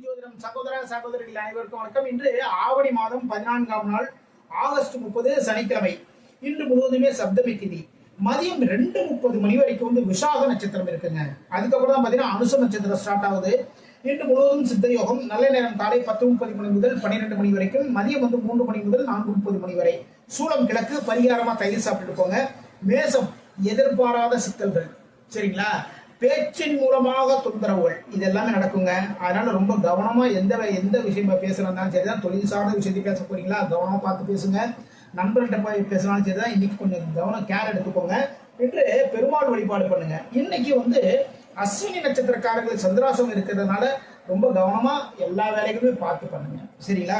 ஜோதிடம் சகோதர சகோதரிகள் அனைவருக்கும் வணக்கம். இன்று ஆவணி மாதம் 14ஆம் நாள் ஆகஸ்ட் 30 சனிக்கிழமை. இன்று முழுவதுமே சப்தமி திதி. மதியம் 2:30 மணி வரைக்கும் விசாக நட்சத்திரம் இருக்குங்க. அதுக்கப்புறம் தான் பாத்தீங்கன்னா அனுச நட்சத்திரம் ஸ்டார்ட் ஆகுது. இன்று முழுவதும் சித்த யோகம். நல்ல நேரம் காலை 10:30 மணி முதல் 12 மணி வரைக்கும், மதியம் 3 மணி முதல் 4:30 மணி வரை. சூலம் கிழக்கு, பரிகாரமா தயிர் சாப்பிட்டு போங்க. மேசம் எதிர்பாராத சிக்கல்கள், சரிங்களா? பேச்சின் மூலமாக தொந்தரவுகள், இது எல்லாமே நடக்குங்க. அதனால ரொம்ப கவனமா எந்த விஷயமா பேசுறதுனாலும் சரிதான். தொழில் சார்ந்த விஷயத்தை பேச போறீங்களா, கவனமா பார்த்து பேசுங்க. நண்பர்கிட்ட பேசினாலும் சரிதான். இன்னைக்கு கொஞ்சம் கவனம் கேர் எடுத்துக்கோங்க. இன்று பெருமாள் வழிபாடு பண்ணுங்க. இன்னைக்கு அஸ்வினி நட்சத்திரக்காரர்கள் சந்திராசம் இருக்கிறதுனால ரொம்ப கவனமா எல்லா வேலைகளுமே பார்த்து பண்ணுங்க, சரிங்களா?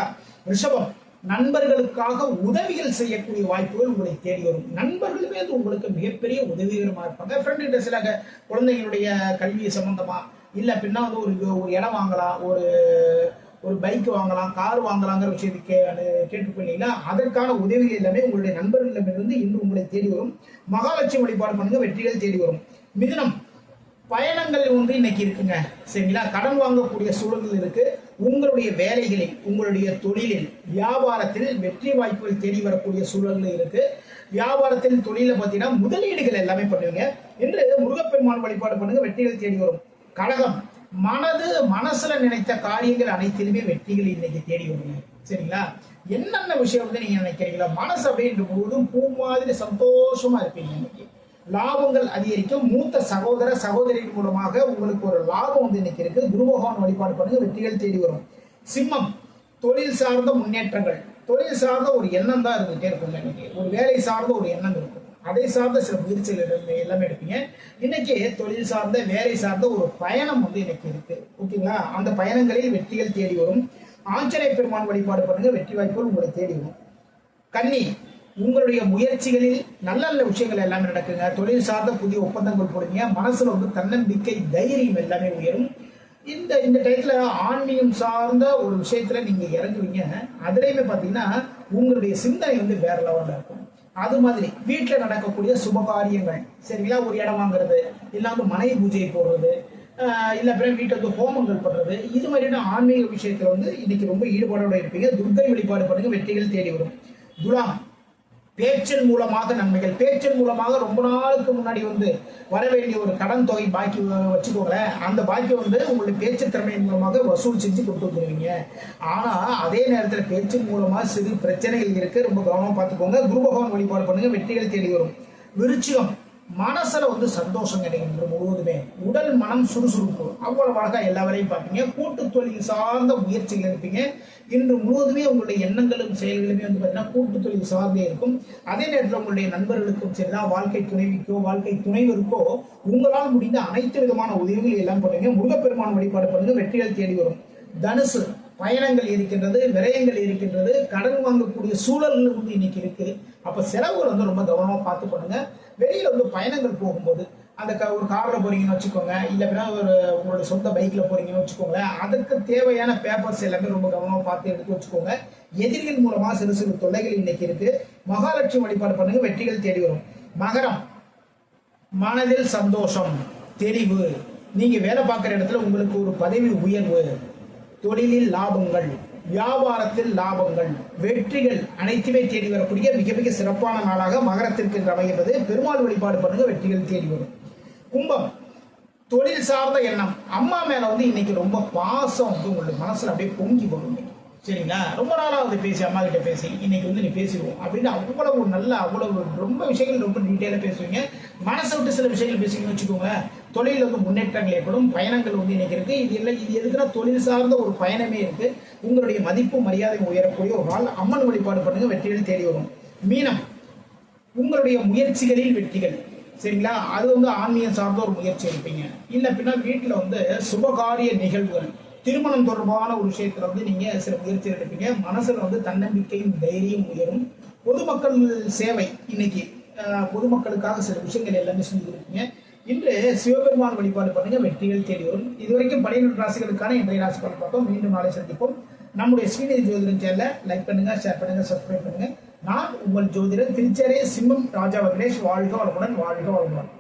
ரிஷபம், நண்பர்களுக்காக உதவிகள் செய்யக்கூடிய வாய்ப்புகள் உங்களை தேடி வரும். நண்பர்களுமே உங்களுக்கு மிகப்பெரிய உதவிகரமா இருப்பாங்க. ஃப்ரெண்டு சில குழந்தைகளுடைய கல்வி சம்பந்தமா, இல்ல அப்படின்னா ஒரு இடம் வாங்கலாம், ஒரு பைக் வாங்கலாம், கார் வாங்கலாங்கிற விஷயத்தை கேட்டுக்கொள்ளீங்களா, அதற்கான உதவிகள் எல்லாமே உங்களுடைய நண்பர்களிடமிருந்து இன்று உங்களை தேடி வரும். மகாலட்சுமி வழிபாடு பண்ணுங்க, வெற்றிகள் தேடி வரும். மிதுனம், பயணங்கள் இன்னைக்கு இருக்குங்க, சரிங்களா? கடன் வாங்கக்கூடிய சூழல்கள் இருக்கு. உங்களுடைய வேலைகளில், உங்களுடைய தொழிலில், வியாபாரத்தில் வெற்றி வாய்ப்புகள் தேடி வரக்கூடிய சூழல்கள் இருக்கு. வியாபாரத்தில், தொழில பார்த்தீங்கன்னா முதலீடுகள் எல்லாமே பண்ணுவீங்க. என்று முருகப்பெருமான் வழிபாடு பண்ணுங்க, வெற்றிகள் தேடி வரும். கடகம், மனசுல நினைத்த காரியங்கள் அனைத்திலுமே வெற்றிகள் இன்னைக்கு தேடி வருங்க, சரிங்களா? என்னென்ன விஷயம் நீங்க நினைக்கிறீங்களா, மனசு அப்படின்ற போதும் பூ மாதிரி சந்தோஷமா இருப்பீங்க. இன்னைக்கு லாபங்கள் அதிகரிக்கும். மூத்த சகோதர சகோதரிகள் மூலமாக உங்களுக்கு ஒரு லாபம் இன்னைக்கு இருக்கு. குரு பகவான் வழிபாடு பண்ணுங்க, வெற்றிகள் தேடி வரும். சிம்மம், தொழில் சார்ந்த முன்னேற்றங்கள், தொழில் சார்ந்த ஒரு எண்ணம் தான் இருந்துகிட்டே இருக்கும். இன்னைக்கு ஒரு வேலை சார்ந்த ஒரு எண்ணம் இருக்கும், அதை சார்ந்த சில முயற்சிகள் எல்லாமே எடுப்பீங்க. இன்னைக்கு தொழில் சார்ந்த, வேலை சார்ந்த ஒரு பயணம் இன்னைக்கு இருக்கு, ஓகேங்களா? அந்த பயணங்களில் வெற்றிகள் தேடி வரும். ஆஞ்சநேய பெருமான் வழிபாடு பண்ணுங்க, வெற்றி வாய்ப்புகள் உங்களை தேடி வரும். கன்னி, உங்களுடைய முயற்சிகளில் நல்ல நல்ல விஷயங்கள் எல்லாமே நடக்குங்க. தொழில் சார்ந்த புதிய ஒப்பந்தங்கள் போடுங்க. மனசுல தன்னம்பிக்கை, தைரியம் எல்லாமே உயரும். இந்த டயத்துல ஆன்மீகம் சார்ந்த ஒரு விஷயத்துல நீங்க இறங்குவீங்க. அதுலயுமே பாத்தீங்கன்னா உங்களுடைய சிந்தனை வேற லெவல்ல இருக்கும். அது மாதிரி வீட்டுல நடக்கக்கூடிய சுபகாரியங்கள், சரிங்களா? ஒரு இடம் வாங்குறது, இல்ல மனை பூஜை போடுறது, இல்ல பிறகு வீட்டை ஹோமங்கள் பண்றது, இது மாதிரியான ஆன்மீக விஷயத்துல இன்னைக்கு ரொம்ப ஈடுபாடோட இருப்பீங்க. துர்க்கை வழிபாடு பண்ணுங்க, வெற்றிகள் தேடி வரும். துலாம், பேச்சின் மூலமாக நன்மைகள். பேச்சின் மூலமாக ரொம்ப நாளுக்கு முன்னாடி வர வேண்டிய ஒரு கடன் தொகை பாக்கி வச்சுக்கோங்களேன், அந்த பாக்கி உங்களுடைய பேச்சு திறமையின் மூலமாக வசூல் செஞ்சு கொண்டு வந்துருவீங்க. ஆனா அதே நேரத்தில் பேச்சின் மூலமா சிறு பிரச்சனைகள் இருக்கு, ரொம்ப கவனமா பார்த்துக்கோங்க. குரு பகவான் வழிபாடு பண்ணுங்க, வெற்றிகள் தேடி வரும். விருச்சிகம், மனசுல சந்தோஷம் கிடைக்கும் முழுவதுமே. உடல் மனம் சுறுசுறுப்பு, அவ்வளவு அழகா எல்லா வேலையும் பார்ப்பீங்க. கூட்டு தொழில் சார்ந்த முயற்சிகள் இருப்பீங்க. இன்று முழுவதுமே உங்களுடைய எண்ணங்களும் செயல்களுமே பார்த்தீங்கன்னா கூட்டு தொழில் சார்ந்தே இருக்கும். அதே நேரத்தில் உங்களுடைய நண்பர்களுக்கும் சரிதான், வாழ்க்கை துணைவிக்கோ வாழ்க்கை துணைவருக்கோ உங்களால் முடிந்த அனைத்து விதமான உதவிகள் எல்லாம் பண்ணுவீங்க. முருகப்பெருமான் வழிபாடு பண்ணுங்க, வெற்றிகள் தேடி வரும். தனுசு, பயணங்கள் இருக்கின்றது, விரயங்கள் இருக்கின்றது, கடன் வாங்கக்கூடிய சூழல்கள் இன்னைக்கு இருக்கு. அப்ப செலவுகள் ரொம்ப கவனமா பார்த்து பண்ணுங்க. வெளியில பயணங்கள் போகும்போது அந்த ஒரு கார்ல போறீங்கன்னு வச்சுக்கோங்க, இல்ல உங்களோட சொந்த பைக்ல போறீங்கன்னு வச்சுக்கோங்களேன், அதற்கு தேவையான பேப்பர்ஸ் எல்லாமே ரொம்ப கவனமா பார்த்து எடுத்து வச்சுக்கோங்க. எதிரிகள் மூலமா சிறு சிறு தொல்லைகள் இன்னைக்கு இருக்கு. மகாலட்சுமி வழிபாடு பண்ணுங்க, வெற்றிகள் தேடி வரும். மகரம், மனதில் சந்தோஷம், தெரிவு. நீங்க வேலை பார்க்குற இடத்துல உங்களுக்கு ஒரு பதவி உயர்வு, தொழிலில் லாபங்கள், வியாபாரத்தில் லாபங்கள், வெற்றிகள் அனைத்துமே தேடி வரக்கூடிய மிக மிக சிறப்பான நாளாக மகரத்திற்கு அமைகிறது. பெருமாள் வழிபாடு பண்ணுங்க, வெற்றிகள் தேடி வரும். கும்பம், தொழில் சார்ந்த எண்ணம். அம்மா மேல இன்னைக்கு ரொம்ப பாசம் உங்களுடைய மனசுல அப்படியே பொங்கி வரும், சரிங்களா? ரொம்ப நாளாவது பேசி அம்மா கிட்ட பேசி இன்னைக்கு நீ பேசிடுவோம் அப்படின்னு அவ்வளவு நல்ல, அவ்வளவு ரொம்ப விஷயங்கள் ரொம்ப டீட்டெயிலா பேசுவீங்க. மனசை விட்டு சில விஷயங்கள் பேசுவீங்கன்னு வச்சுக்கோங்களேன். தொழில் முன்னேற்றங்கள் ஏற்படும். பயணங்கள் இன்னைக்கு இருக்கு. இது எதுக்குன்னா தொழில் சார்ந்த ஒரு பயணமே இருக்கு. உங்களுடைய மதிப்பு மரியாதை உயரக்கூடிய ஒரு நாள். அம்மன் வழிபாடு பண்ணுங்க, வெற்றிகள் தேடி வரும். மீனம், உங்களுடைய முயற்சிகளில் வெற்றிகள், சரிங்களா? அது ஆன்மீகம் சார்ந்த ஒரு முயற்சி எடுப்பீங்க. இல்ல அப்படின்னா வீட்டுல சுபகாரிய நிகழ்வுகள், திருமணம் தொடர்பான ஒரு விஷயத்துல நீங்க சில முயற்சி எடுப்பீங்க. மனசுல தன்னம்பிக்கையும் தைரியம் உயரும். பொதுமக்கள் சேவை, இன்னைக்கு பொதுமக்களுக்காக சில விஷயங்கள் எல்லாமே செஞ்சுருப்பீங்க. இன்று சிவபெருமான் வழிபாடு பண்ணுங்க, வெற்றிகள் தேடி வரும். இதுவரைக்கும் 12 ராசிகளுக்கான இன்றைய ராசி பலன் பார்த்தோம். மீண்டும் நாளை சந்திப்போம். நம்முடைய ஸ்ரீநிதி ஜோதிடம் சேனலை லைக் பண்ணுங்க, ஷேர் பண்ணுங்க, சப்ஸ்கிரைப் பண்ணுங்க. நான் உங்கள் ஜோதிடர் திருச்சேரை சிம்மம் ராஜா வெங்கடேஷ். வாழ்க வளமுடன், வாழ்க வளமுடன்.